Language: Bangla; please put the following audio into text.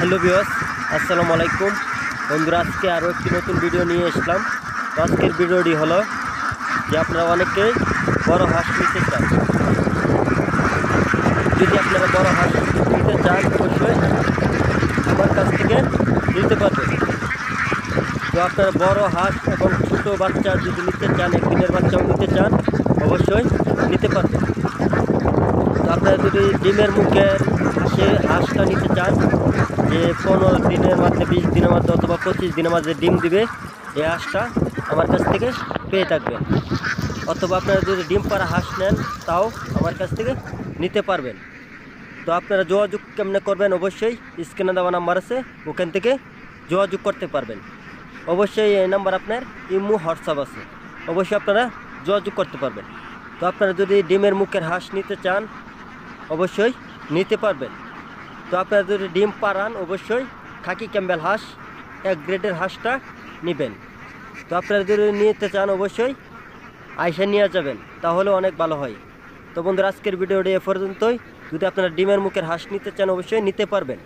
হ্যালো ভিউয়ার্স, আসসালামু আলাইকুম বন্ধুরা। আজকে আরও একটি নতুন ভিডিও নিয়ে আসলাম। তো আজকের ভিডিওটি হলো যে আপনারা অনেকেই বড় হাঁস নিতে চান। যদি আপনারা বড় হাঁস নিতে চান অবশ্যই আমার কাছ থেকে নিতে পারবেন। তো আপনারা বড় হাঁস এবং ছোটো বাচ্চা যদি নিতে চান, একদিনের বাচ্চাও নিতে চান, অবশ্যই নিতে পারবেন। তো আপনারা যদি ডিমের মুখের হাঁসটা নিতে চান, যে 15 দিনের মধ্যে, 20 দিনের মধ্যে অথবা 25 দিনের মধ্যে ডিম দিবে, এই হাঁসটা আমার কাছ থেকে পেয়ে থাকবেন। অথবা আপনারা যদি ডিম পাড়া হাঁস নেন তাও আমার কাছ থেকে নিতে পারবেন। তো আপনারা যোগাযোগ কেমনে করবেন, অবশ্যই স্ক্রিনে দেওয়া নাম্বার আছে, ওখান থেকে যোগাযোগ করতে পারবেন। অবশ্যই এই নাম্বার আপনার ইমো হোয়াটসঅ্যাপ আছে, অবশ্যই আপনারা যোগাযোগ করতে পারবেন। তো আপনারা যদি ডিমের মুখের হাঁস নিতে চান অবশ্যই নিতে পারবেন। তো আপনারা যদি ডিম পাড়ান অবশ্যই খাকি ক্যাম্বেল হাঁস, এক গ্রেডের হাঁসটা নেবেন। তো আপনারা যদি নিতে চান অবশ্যই আইসা নিয়ে যাবেন, তাহলে অনেক ভালো হয়। তো বন্ধুরা, আজকের ভিডিওটি এ পর্যন্তই। যদি আপনারা ডিমের মুখের হাঁস নিতে চান অবশ্যই নিতে পারবেন।